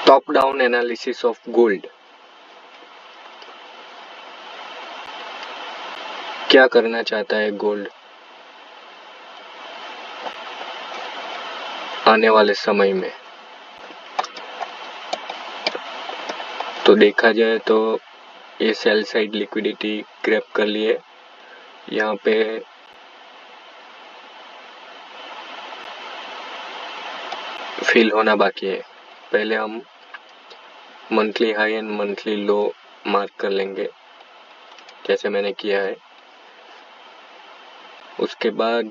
Top down analysis of gold. क्या करना चाहता है गोल्ड आने वाले समय में? तो देखा जाए तो ये सेल साइड लिक्विडिटी ग्रैब कर लिए। यहाँ पे फिल होना बाकी है। पहले हम monthly high and monthly low mark कर लेंगे जैसे मैंने किया है। उसके बाद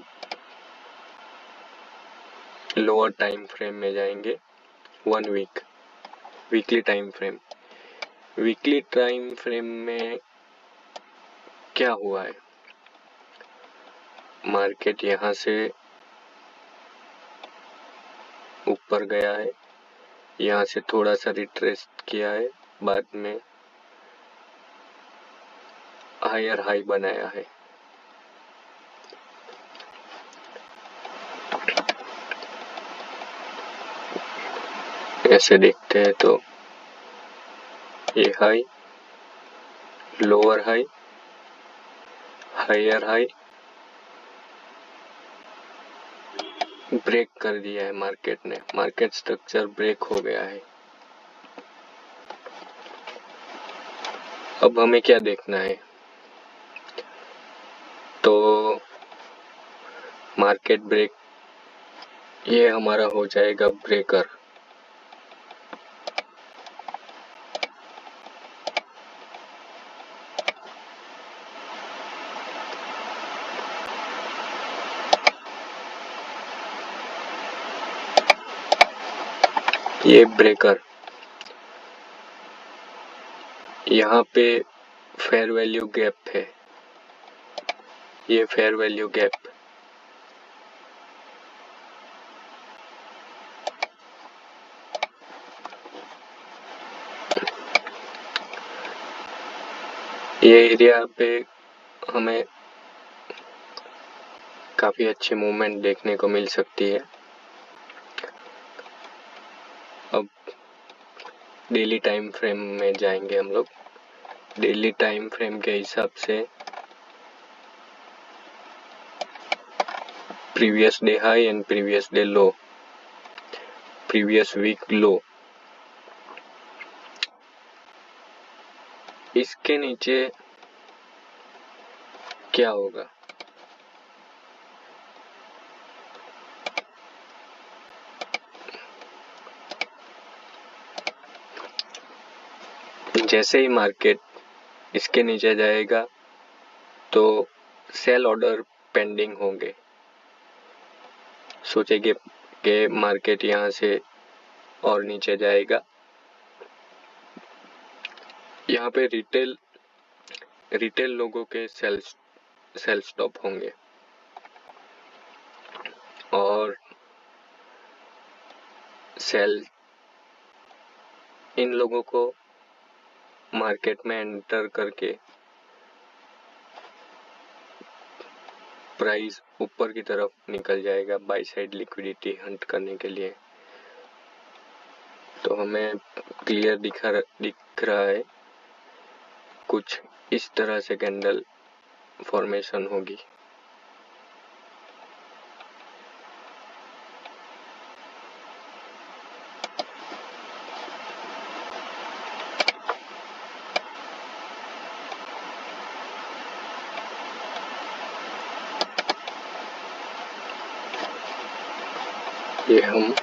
लोअर टाइम फ्रेम में जाएंगे, 1 week, weekly time frame. Weekly time frame में क्या हुआ है? मार्केट यहाँ से ऊपर गया है, यहाँ से थोड़ा सा रिट्रेस किया है, बाद में हायर हाई बनाया है। ऐसे देखते हैं तो ये high, lower high, higher high break कर दिया है मार्केट ने। मार्केट स्ट्रक्चर ब्रेक हो गया है। अब हमें क्या देखना है? तो मार्केट ब्रेक, ये हमारा हो जाएगा ब्रेकर। ये ब्रेकर यहाँ पे फेयर वैल्यू गैप है, ये फेयर वैल्यू गैप। ये एरिया पे हमें काफी अच्छी मूवमेंट देखने को मिल सकती है। अब डेली टाइम फ्रेम में जाएंगे हम लोग। डेली टाइम फ्रेम के हिसाब से previous day high and previous day low, previous week low, इसके नीचे क्या होगा? जैसे ही मार्केट इसके नीचे जाएगा तो सेल ऑर्डर पेंडिंग होंगे। सोचेंगे कि मार्केट यहाँ से और नीचे जाएगा। यहाँ पे रिटेल लोगों के सेल स्टॉप होंगे और सेल इन लोगों को मार्केट में एंटर करके प्राइस ऊपर की तरफ निकल जाएगा बाय साइड लिक्विडिटी हंट करने के लिए। तो हमें क्लियर दिख रहा है कुछ इस तरह से कैंडल फॉर्मेशन होगी। ये हम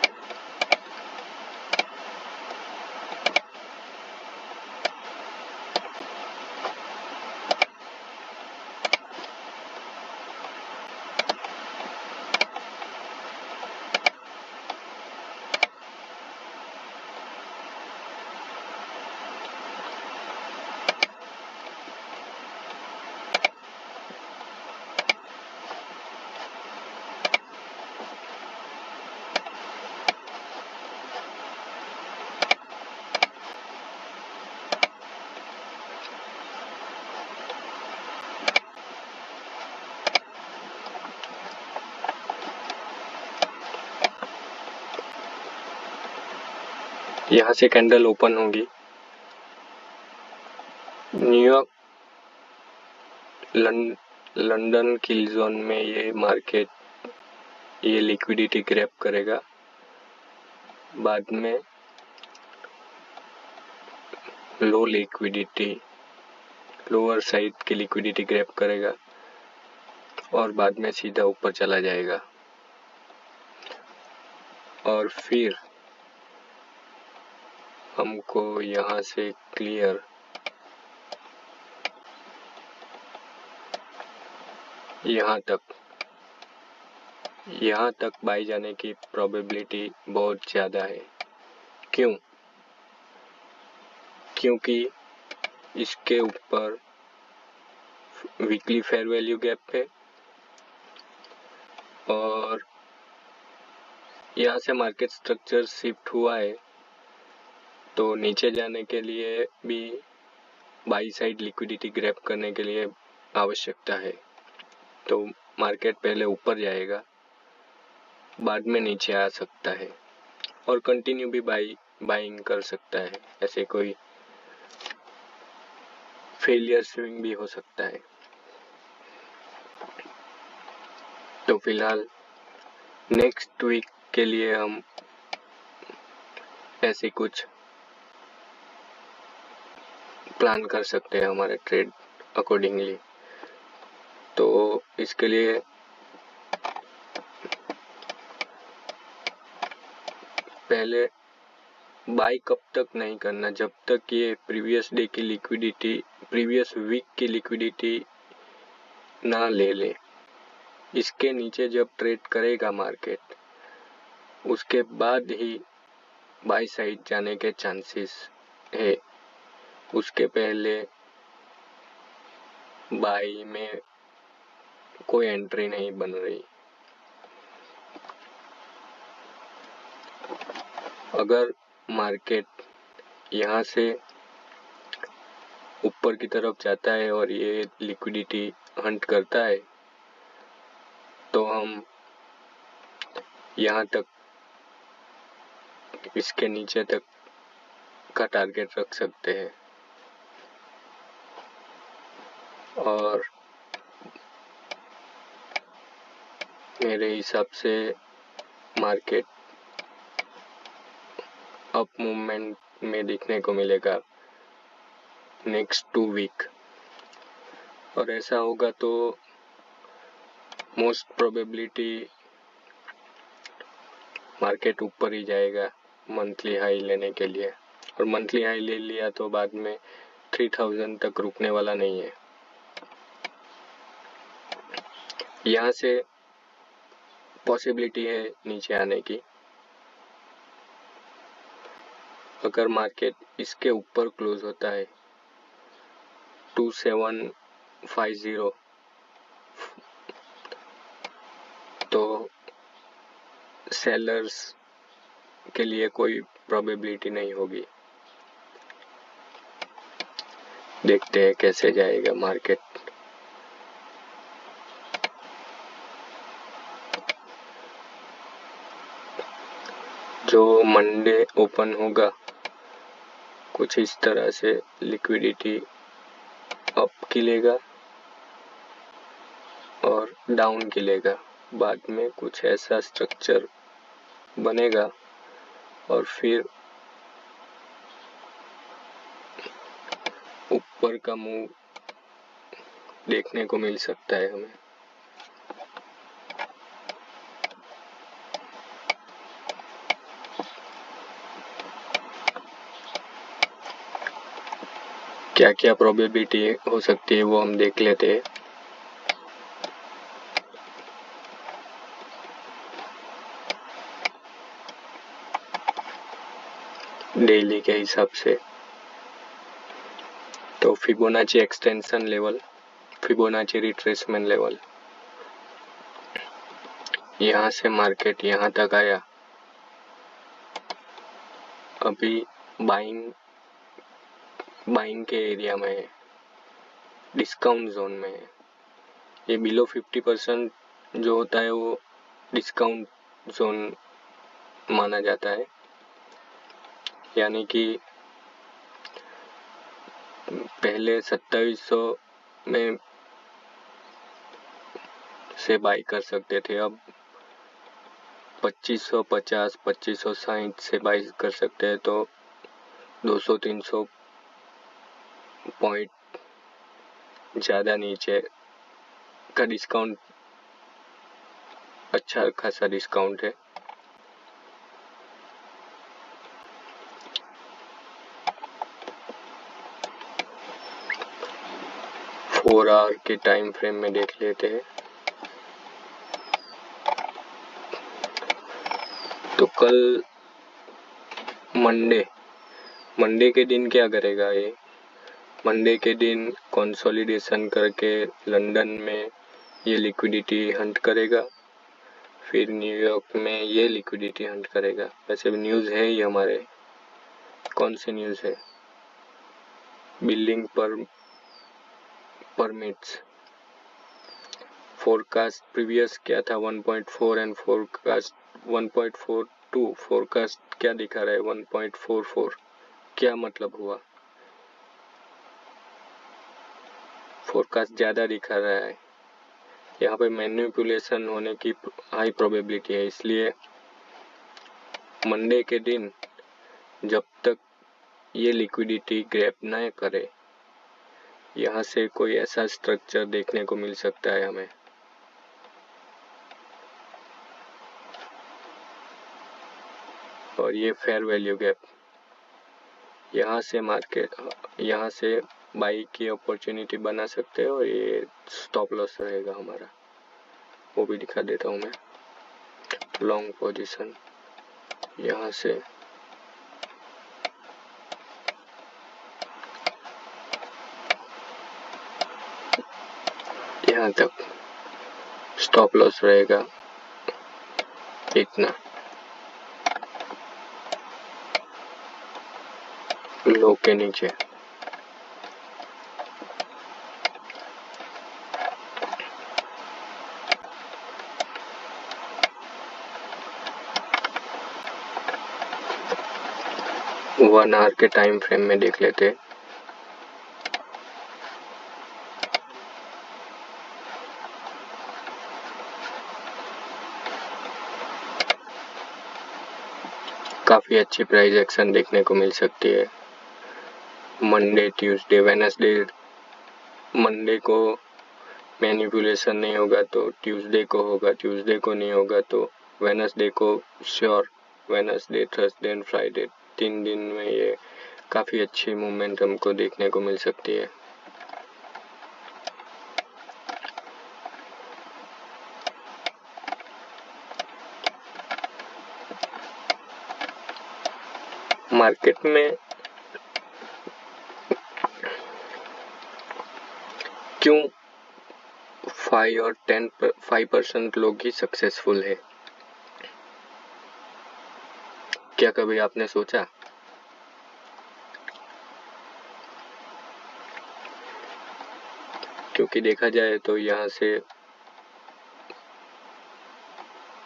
यहाँ से कैंडल ओपन होगी। न्यूयॉर्क लंदन किल जोन में ये मार्केट ये लिक्विडिटी ग्रैब करेगा, बाद में लो लिक्विडिटी लोअर साइड की लिक्विडिटी ग्रैब करेगा और बाद में सीधा ऊपर चला जाएगा। और फिर हमको यहाँ से क्लियर यहाँ तक बाई जाने की प्रोबेबिलिटी बहुत ज़्यादा है। क्यों? क्योंकि इसके ऊपर वीकली फेयर वैल्यू गैप है और यहाँ से मार्केट स्ट्रक्चर शिफ्ट हुआ है, तो नीचे जाने के लिए भी बाई साइड लिक्विडिटी ग्रैब करने के लिए आवश्यकता है। तो मार्केट पहले ऊपर जाएगा, बाद में नीचे आ सकता है और कंटिन्यू भी बाइंग कर सकता है। ऐसे कोई फेलियर स्विंग भी हो सकता है। तो फिलहाल नेक्स्ट वीक के लिए हम ऐसे कुछ प्लान कर सकते हैं हमारे ट्रेड अकॉर्डिंगली। तो इसके लिए पहले बाई कब तक नहीं करना, जब तक ये प्रीवियस वीक की लिक्विडिटी ना ले ले। इसके नीचे जब ट्रेड करेगा मार्केट, उसके बाद ही बाई साइड जाने के चांसेस है। उसके पहले बाई में कोई एंट्री नहीं बन रही। अगर मार्केट यहाँ से ऊपर की तरफ जाता है और ये लिक्विडिटी हंट करता है, तो हम यहाँ तक इसके नीचे तक का टारगेट रख सकते हैं। और मेरे हिसाब से मार्केट अप मूवमेंट में दिखने को मिलेगा नेक्स्ट 2 वीक। और ऐसा होगा तो मोस्ट प्रोबेबिलिटी मार्केट ऊपर ही जाएगा मंथली हाई लेने के लिए। और मंथली हाई ले लिया तो बाद में 3000 तक रुकने वाला नहीं है। यहाँ से पॉसिबिलिटी है नीचे आने की। अगर मार्केट इसके ऊपर क्लोज होता है 2750, तो सेलर्स के लिए कोई प्रोबेबिलिटी नहीं होगी। देखते हैं कैसे जाएगा मार्केट। जो मंडे ओपन होगा कुछ इस तरह से लिक्विडिटी अप खिलेगा और डाउन खिलेगा, बाद में कुछ ऐसा स्ट्रक्चर बनेगा और फिर ऊपर का मूव देखने को मिल सकता है हमें। क्या क्या प्रोबेबिलिटी हो सकती है वो हम देख लेते हैं। डेली के हिसाब से तो Fibonacci extension level, Fibonacci retracement level, यहाँ से मार्केट यहाँ तक आया, अभी बाइंग के एरिया में है, डिस्काउंट जोन में है। ये बिलो 50% जो होता है वो डिस्काउंट जोन माना जाता है। यानी कि पहले 2700 में से बाई कर सकते थे, अब 2550 2560 से बाई कर सकते हैं। तो 200-300 पॉइंट ज़्यादा नीचे का डिस्काउंट, अच्छा खासा डिस्काउंट है। फोर आवर के टाइम फ्रेम में देख लेते हैं। तो कल मंडे के दिन क्या करेगा ये? मंडे के दिन कंसोलिडेशन करके लंदन में ये लिक्विडिटी हंट करेगा, फिर न्यूयॉर्क में ये लिक्विडिटी हंट करेगा। वैसे भी न्यूज़ है ये हमारे, कौन सी न्यूज़ है? बिल्डिंग परमिट्स फोरकास्ट प्रीवियस क्या था 1.4 एंड फोरकास्ट 1.42। फोरकास्ट क्या दिखा रहा है 1.44। क्या मतलब हुआ? फोरकास्ट ज़्यादा दिखा रहा है। यहाँ पे मैनिपुलेशन होने की हाई प्रोबेबिलिटी है, इसलिए मंडे के दिन जब तक ये लिक्विडिटी ग्रैब न करे, यहाँ से कोई ऐसा स्ट्रक्चर देखने को मिल सकता है हमें। और ये फेयर वैल्यू गैप, यहाँ से बाई की अपॉर्चुनिटी बना सकते हैं, और ये स्टॉप लॉस रहेगा हमारा, वो भी दिखा देता हूँ मैं। लॉन्ग पोजीशन यहाँ से यहाँ तक स्टॉप लॉस रहेगा इतना, लो के नीचे। वन आवर के टाइम फ्रेम में देख लेते हैं। काफ़ी अच्छी प्राइस एक्शन देखने को मिल सकती है। Monday, Tuesday, Wednesday. मंडे को मैनिपुलेशन नहीं होगा तो ट्यूसडे को होगा, ट्यूसडे को नहीं होगा तो वेडनेसडे को sure. Wednesday, Thursday and Friday 3 दिन में ये काफ़ी अच्छी मूवमेंट हमको देखने को मिल सकती है। मार्केट में क्यों 5 और 5% लोग ही सक्सेसफुल है? क्या कभी आपने सोचा? क्योंकि देखा जाए तो यहाँ से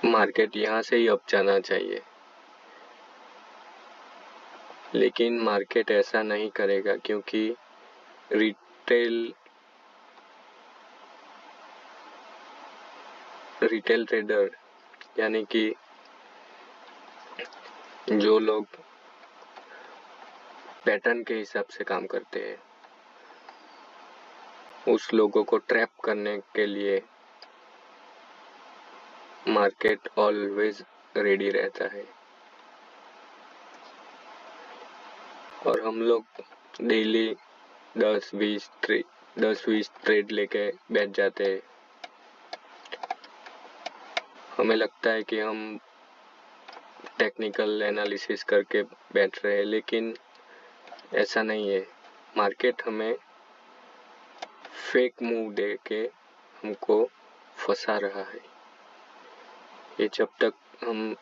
मार्केट यहाँ से ही अप जाना चाहिए, लेकिन मार्केट ऐसा नहीं करेगा क्योंकि रिटेल ट्रेडर, यानी कि जो लोग पैटर्न के हिसाब से काम करते हैं, उस लोगों को ट्रैप करने के लिए मार्केट ऑलवेज रेडी रहता है। और हम लोग डेली 10-20 ट्रेड लेके बैठ जाते हैं। हमें लगता है कि हम टेक्निकल एनालिसिस करके बैठ रहे हैं, लेकिन ऐसा नहीं है। मार्केट हमें फेक मूव दे के हमको फंसा रहा है। ये जब तक हम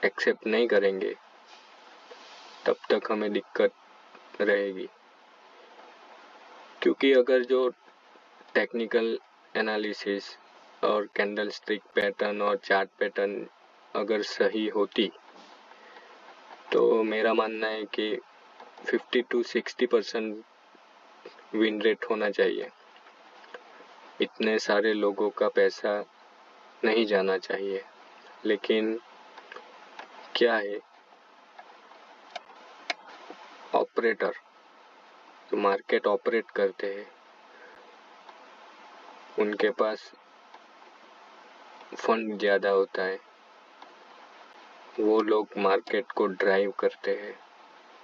एक्सेप्ट नहीं करेंगे तब तक हमें दिक्कत रहेगी। क्योंकि अगर जो टेक्निकल एनालिसिस और कैंडल स्टिक पैटर्न और चार्ट पैटर्न अगर सही होती तो मेरा मानना है कि 50 to 60% विन रेट होना चाहिए। इतने सारे लोगों का पैसा नहीं जाना चाहिए। लेकिन क्या है, ऑपरेटर जो मार्केट ऑपरेट करते हैं उनके पास फंड ज़्यादा होता है, वो लोग मार्केट को ड्राइव करते हैं,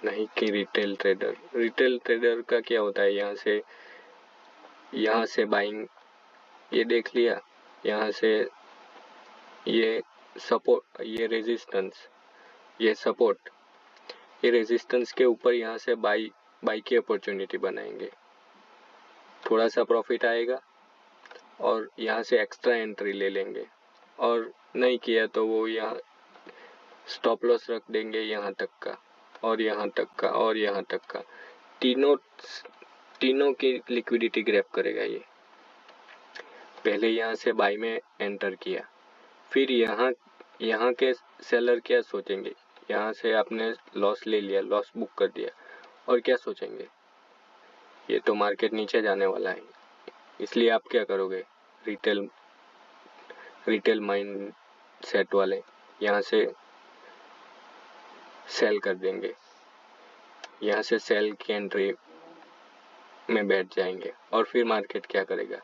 नहीं कि रिटेल ट्रेडर। रिटेल ट्रेडर का क्या होता है, यहाँ से बाइंग ये देख लिया, यहाँ से ये सपोर्ट, ये रेजिस्टेंस, ये सपोर्ट, ये रेजिस्टेंस के ऊपर यहाँ से बाई की अपॉर्चुनिटी बनाएंगे, थोड़ा सा प्रॉफिट आएगा और यहाँ से एक्स्ट्रा एंट्री ले लेंगे, और नहीं किया तो वो यहाँ स्टॉप लॉस रख देंगे यहाँ तक का और यहाँ तक का और यहाँ तक का। तीनों की लिक्विडिटी ग्रैब करेगा ये। पहले यहाँ से बाई में एंटर किया, फिर यहाँ के सेलर क्या सोचेंगे, यहाँ से आपने लॉस ले लिया, लॉस बुक कर दिया, और क्या सोचेंगे, ये तो मार्केट नीचे जाने वाला है, इसलिए आप क्या करोगे, रिटेल माइंड सेट वाले यहाँ से सेल कर देंगे, यहाँ से सेल की एंट्री में बैठ जाएंगे, और फिर मार्केट क्या करेगा,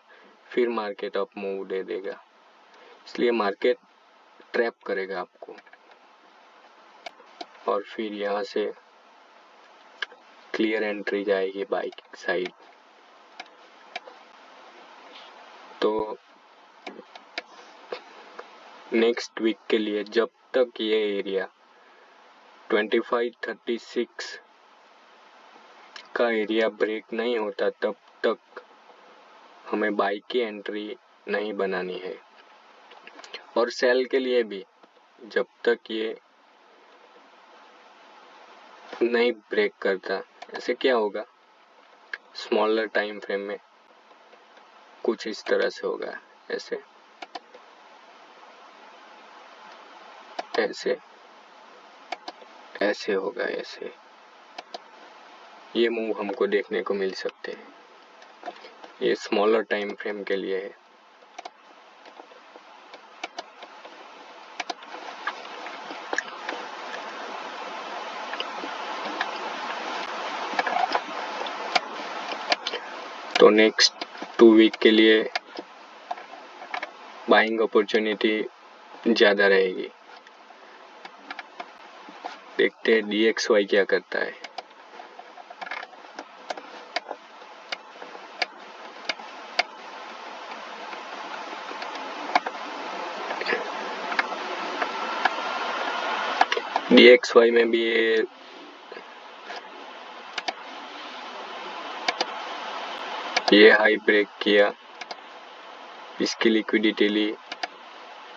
फिर मार्केट अप मूव दे देगा। इसलिए मार्केट ट्रैप करेगा आपको, और फिर यहाँ से क्लियर एंट्री जाएगी बाई साइड। तो नेक्स्ट वीक के लिए जब तक ये एरिया 2536 का एरिया ब्रेक नहीं होता तब तक हमें बाई की एंट्री नहीं बनानी है। और सेल के लिए भी जब तक ये नहीं ब्रेक करता, ऐसे क्या होगा, स्मॉलर टाइम फ्रेम में कुछ इस तरह से होगा, ऐसे ऐसे ऐसे होगा, ऐसे ये मूव हमको देखने को मिल सकते हैं। ये स्मॉलर टाइम फ्रेम के लिए है। तो नेक्स्ट 2 वीक के लिए बाइंग अपॉर्चुनिटी ज़्यादा रहेगी। देखते हैं DXY क्या करता है। DXY में भी ये हाई ब्रेक किया, इसकी लिक्विडिटी ली,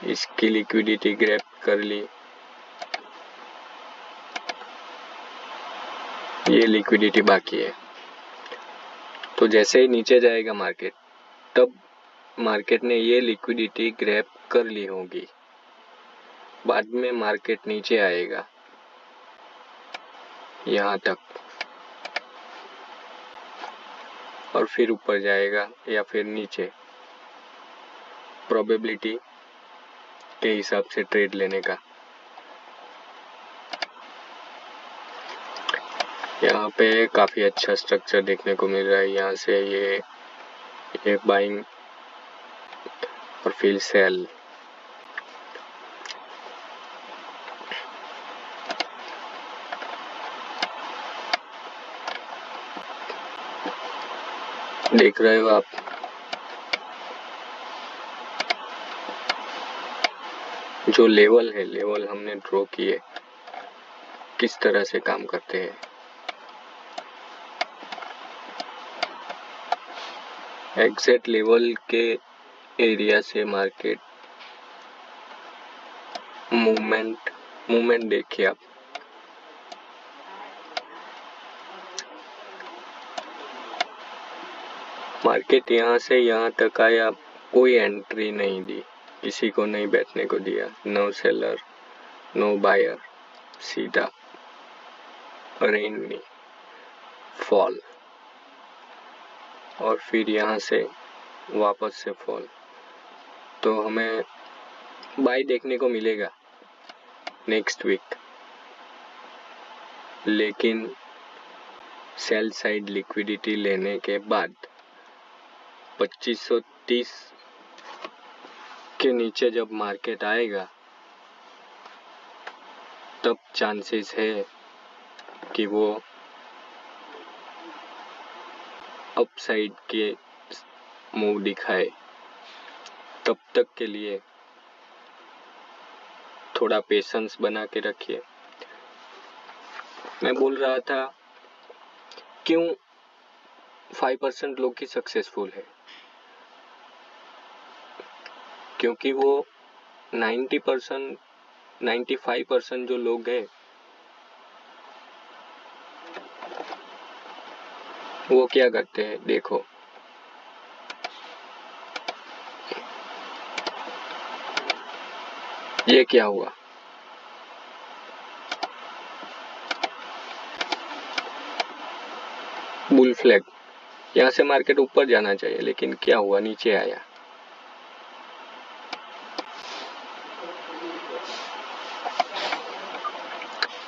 इसकी लिक्विडिटी ग्रैब कर ली, ये लिक्विडिटी बाकी है। तो जैसे ही नीचे जाएगा मार्केट, तब मार्केट ने ये लिक्विडिटी ग्रैब कर ली होगी, बाद में मार्केट नीचे आएगा यहाँ तक, और फिर ऊपर जाएगा या फिर नीचे, प्रोबेबिलिटी के हिसाब से ट्रेड लेने का। यहाँ पे काफ़ी अच्छा स्ट्रक्चर देखने को मिल रहा है। यहाँ से ये बाइंग और फिर सेल। देख रहे हो आप, जो लेवल है, लेवल हमने ड्रॉ किए किस तरह से काम करते हैं। एग्जैक्ट लेवल के एरिया से मार्केट मूवमेंट देखिए आप। मार्केट यहाँ से यहाँ तक आया, कोई एंट्री नहीं दी, किसी को नहीं बैठने को दिया, नो सेलर नो बायर, सीधा रेनी फॉल और फिर यहाँ से वापस से फॉल, तो हमें बाई देखने को मिलेगा नेक्स्ट वीक। लेकिन सेल साइड लिक्विडिटी लेने के बाद 2530 के नीचे जब मार्केट आएगा तब चांसेस है कि वो अपसाइड के मूव दिखाए। तब तक के लिए थोड़ा पेशेंस बना के रखिए। मैं बोल रहा था क्यों 5% लोग ही सक्सेसफुल है, क्योंकि वो 90% 95% जो लोग हैं वो क्या करते हैं, देखो ये क्या हुआ, बुल फ्लैग। यहाँ से मार्केट ऊपर जाना चाहिए लेकिन क्या हुआ, नीचे आया।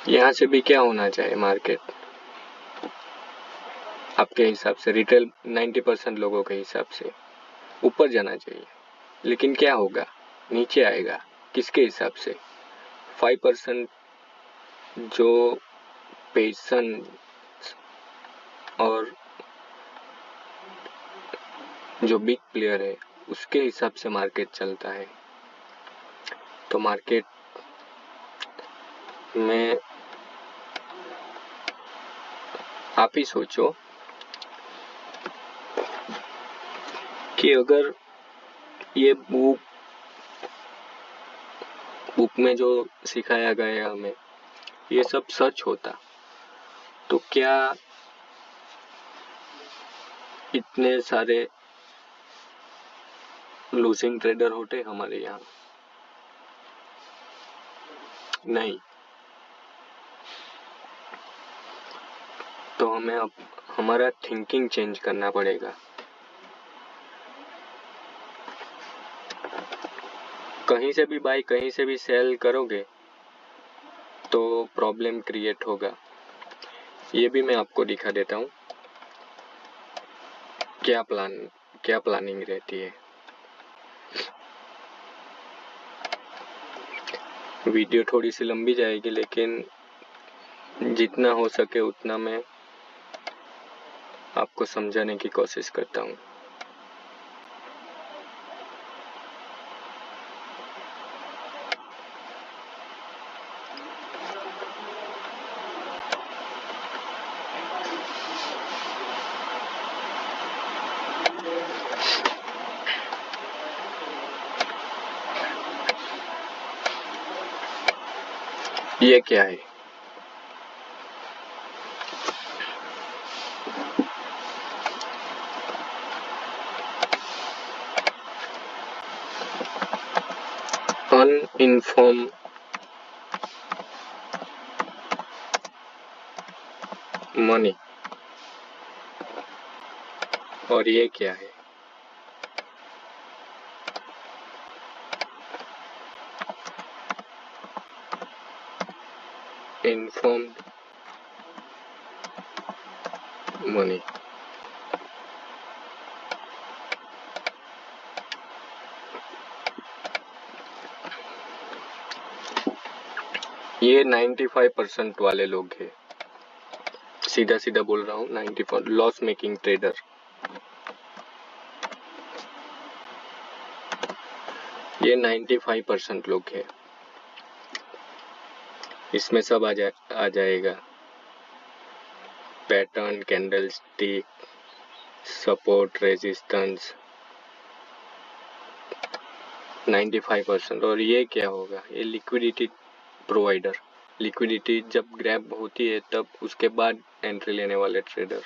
यहाँ से भी क्या होना चाहिए, मार्केट आपके हिसाब से, रिटेल 90% लोगों के हिसाब से ऊपर जाना चाहिए, लेकिन क्या होगा, नीचे आएगा। किसके हिसाब से? 5% जो पेशेंस और जो बिग प्लेयर है उसके हिसाब से मार्केट चलता है। तो मार्केट में आप ही सोचो कि अगर ये बुक में जो सिखाया गया है हमें ये सब सच होता तो क्या इतने सारे लूजिंग ट्रेडर होते हमारे यहाँ? नहीं। तो हमें अब हमारा थिंकिंग चेंज करना पड़ेगा। कहीं से भी बाय कहीं से भी सेल करोगे तो प्रॉब्लम क्रिएट होगा। ये भी मैं आपको दिखा देता हूँ क्या प्लानिंग रहती है। वीडियो थोड़ी सी लंबी जाएगी लेकिन जितना हो सके उतना मैं आपको समझाने की कोशिश करता हूँ। ये क्या है? अनइन्फॉर्म मनी। और ये क्या है? Informed money. ये 95% वाले लोग हैं। सीधा सीधा बोल रहा हूँ, 94 लॉस मेकिंग ट्रेडर। ये 95% लोग हैं। इसमें सब आ जाएगा। Pattern, candle stick, support, resistance, 95%। और ये क्या होगा? ये लिक्विडिटी प्रोवाइडर। लिक्विडिटी जब ग्रैब होती है तब उसके बाद एंट्री लेने वाले ट्रेडर।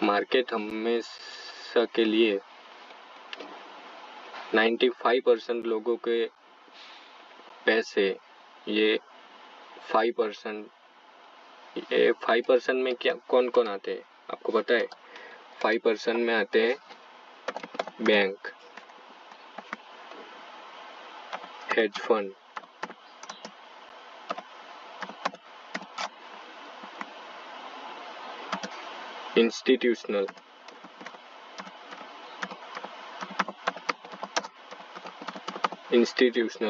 मार्केट हमेशा के लिए 95% लोगों के पैसे ये 5%। ये 5% में क्या कौन कौन आते हैं आपको पता है? 5% में आते हैं bank, hedge fund, institutional,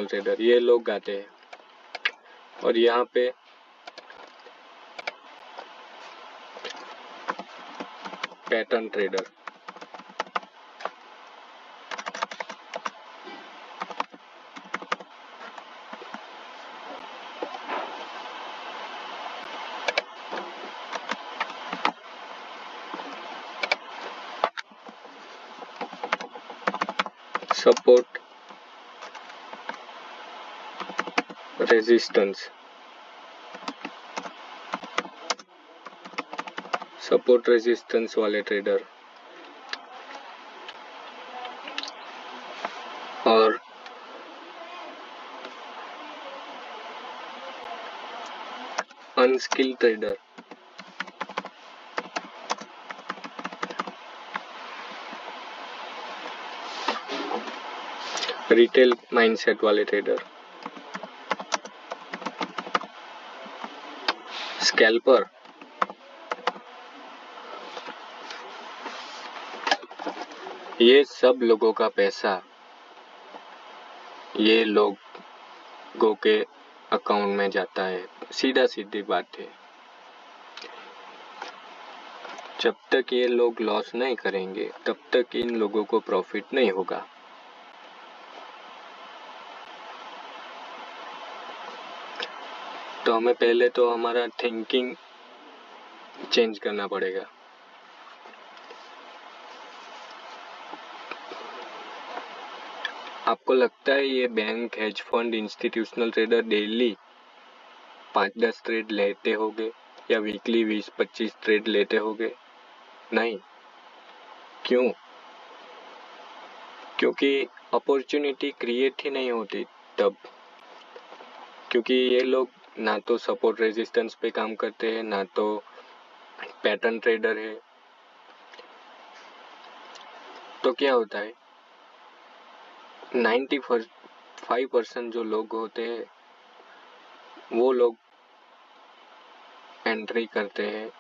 trader, ये लोग आते हैं। और यहाँ पे pattern trader, support, resistance, support resistance वाले ट्रेडर, और अनस्किल्ड ट्रेडर, रिटेल माइंडसेट वाले ट्रेडर, स्कैल्पर, ये सब लोगों का पैसा ये लोगों के अकाउंट में जाता है। सीधी बात है। जब तक ये लोग लॉस नहीं करेंगे तब तक इन लोगों को प्रॉफिट नहीं होगा। तो हमें पहले तो हमारा थिंकिंग चेंज करना पड़ेगा। आपको लगता है ये bank, hedge fund, institutional trader daily 5-10 trade लेते होंगे या वीकली 20-25 ट्रेड लेते होंगे? नहीं। क्यों? क्योंकि अपॉर्चुनिटी क्रिएट ही नहीं होती तब। क्योंकि ये लोग ना तो सपोर्ट रेजिस्टेंस पे काम करते हैं, ना तो पैटर्न ट्रेडर है। तो क्या होता है, 95% जो लोग होते हैं वो लोग एंट्री करते हैं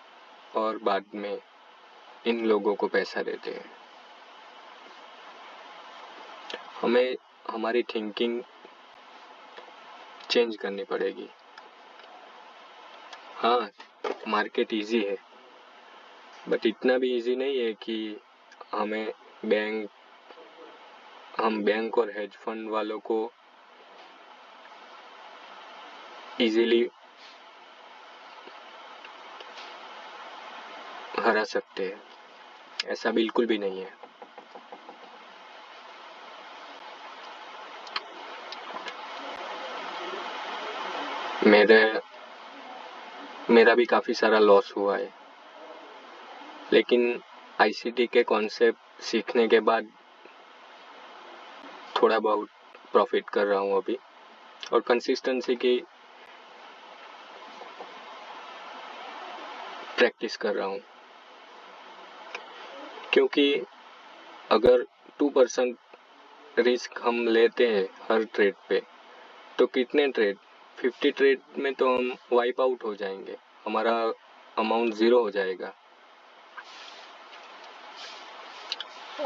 और बाद में इन लोगों को पैसा देते हैं। हमें हमारी थिंकिंग चेंज करनी पड़ेगी। हाँ, मार्केट इजी है, बट इतना भी इजी नहीं है कि हम बैंक और हेज फंड वालों को इजीली हरा सकते हैं। ऐसा बिल्कुल भी नहीं है। मेरा भी काफी सारा लॉस हुआ है, लेकिन आईसीटी के कॉन्सेप्ट सीखने के बाद थोड़ा बहुत प्रॉफिट कर रहा हूँ अभी, और कंसिस्टेंसी की प्रैक्टिस कर रहा हूँ। क्योंकि अगर 2% रिस्क हम लेते हैं हर ट्रेड पे, तो कितने ट्रेड, 50 ट्रेड में तो हम वाइप आउट हो जाएंगे, हमारा अमाउंट 0 हो जाएगा।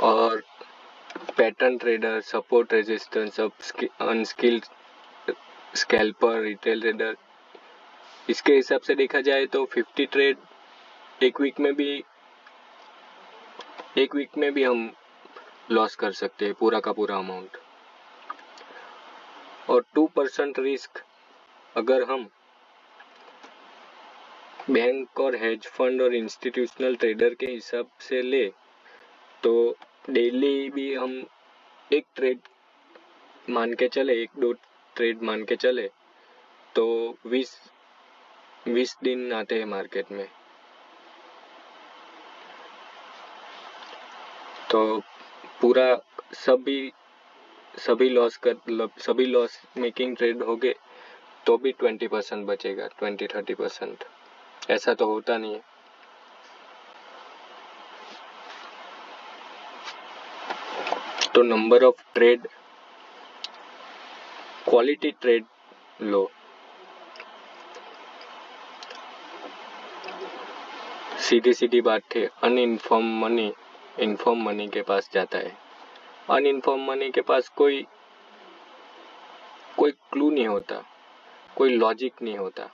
और pattern trader, support resistance, unskilled scalper, retail trader, इसके हिसाब से देखा जाए तो 50 ट्रेड एक वीक में भी हम लॉस कर सकते हैं पूरा का पूरा अमाउंट। और 2% रिस्क अगर हम बैंक और हेज फंड और इंस्टीट्यूशनल ट्रेडर के हिसाब से ले, तो डेली भी हम एक ट्रेड मान के चले, 1-2 ट्रेड मान के चले, तो 20 दिन आते हैं मार्केट में। तो पूरा सभी लॉस मेकिंग ट्रेड हो गए तो भी 20% बचेगा, 20-30%। ऐसा तो होता नहीं है। तो number of trade, quality trade लो। सीधी सीधी बात है, इन्फॉर्म मनी के पास जाता है। अनइन्फॉर्म मनी के पास कोई क्लू नहीं होता, कोई लॉजिक नहीं होता।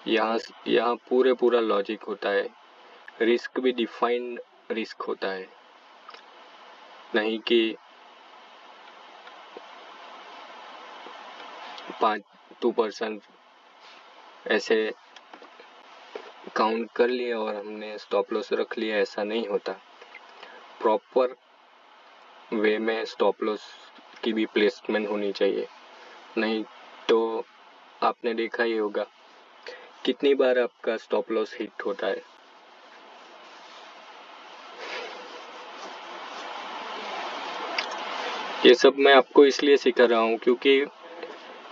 यहाँ पूरा लॉजिक होता है। रिस्क भी डिफाइंड रिस्क होता है, नहीं कि 2% ऐसे काउंट कर लिया और हमने स्टॉप लॉस रख लिया। ऐसा नहीं होता। प्रॉपर वे में स्टॉप लॉस की भी प्लेसमेंट होनी चाहिए, नहीं तो आपने देखा ही होगा कितनी बार आपका स्टॉप लॉस हिट होता है। ये सब मैं आपको इसलिए सिखा रहा हूँ क्योंकि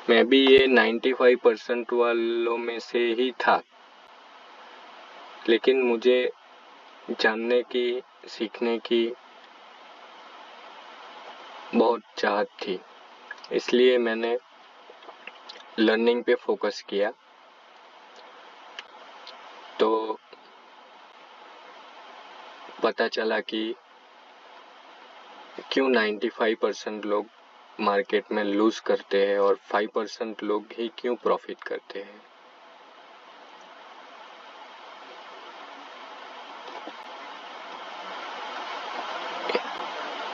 मैं भी ये 95% वालों में से ही था, लेकिन मुझे जानने की, सीखने की बहुत चाहत थी, इसलिए मैंने लर्निंग पे फोकस किया। तो पता चला कि क्यों 95% लोग मार्केट में लूज करते हैं और 5% लोग ही क्यों प्रॉफिट करते हैं।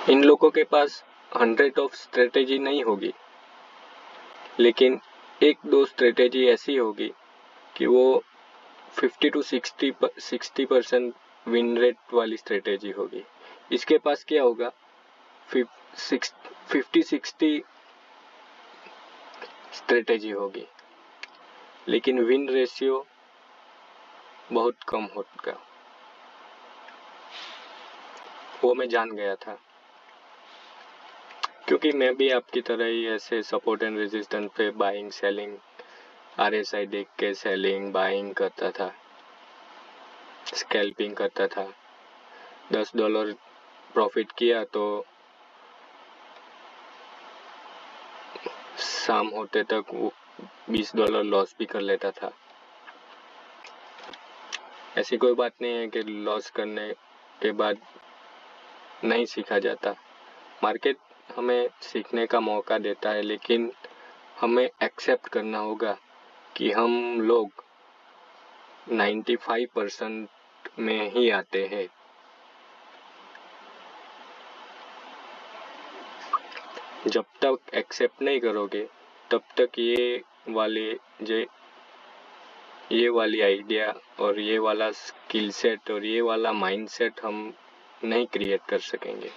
इन लोगों के पास 100 ऑफ स्ट्रेटेजी नहीं होगी, लेकिन एक दो स्ट्रेटेजी ऐसी होगी कि वो 50 to 60% विन रेट वाली स्ट्रेटेजी होगी। इसके पास क्या होगा, 50-60 स्ट्रेटेजी होगी, लेकिन विन रेशियो बहुत कम होगा। वो मैं जान गया था, क्योंकि मैं भी आपकी तरह ही ऐसे सपोर्ट एंड रेजिस्टेंस पे बाइंग सेलिंग, RSI देख के सेलिंग बाइंग करता था, स्कैल्पिंग करता था। $10 प्रॉफिट किया तो शाम होते तक वो $20 लॉस भी कर लेता था। ऐसी कोई बात नहीं है कि लॉस करने के बाद नहीं सीखा जाता। मार्केट हमें सीखने का मौका देता है, लेकिन हमें एक्सेप्ट करना होगा कि हम लोग 95% में ही आते हैं। जब तक एक्सेप्ट नहीं करोगे तब तक ये वाली आइडिया और ये वाला स्किल सेट और ये वाला माइंडसेट हम नहीं क्रिएट कर सकेंगे।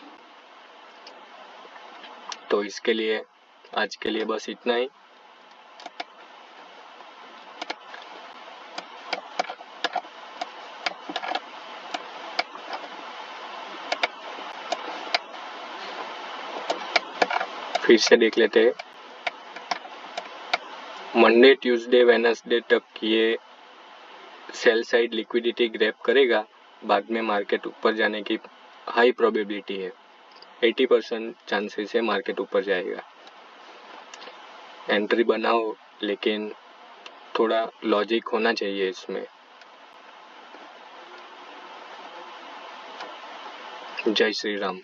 तो इसके लिए आज के लिए बस इतना ही। फिर से देख लेते हैं। मंडे, ट्यूसडे, वेडनेसडे तक ये सेल साइड लिक्विडिटी ग्रैब करेगा। बाद में मार्केट ऊपर जाने की हाई प्रोबेबिलिटी है, 80% चांसेस है मार्केट ऊपर जाएगा। एंट्री बनाओ, लेकिन थोड़ा लॉजिक होना चाहिए इसमें। जय श्री राम।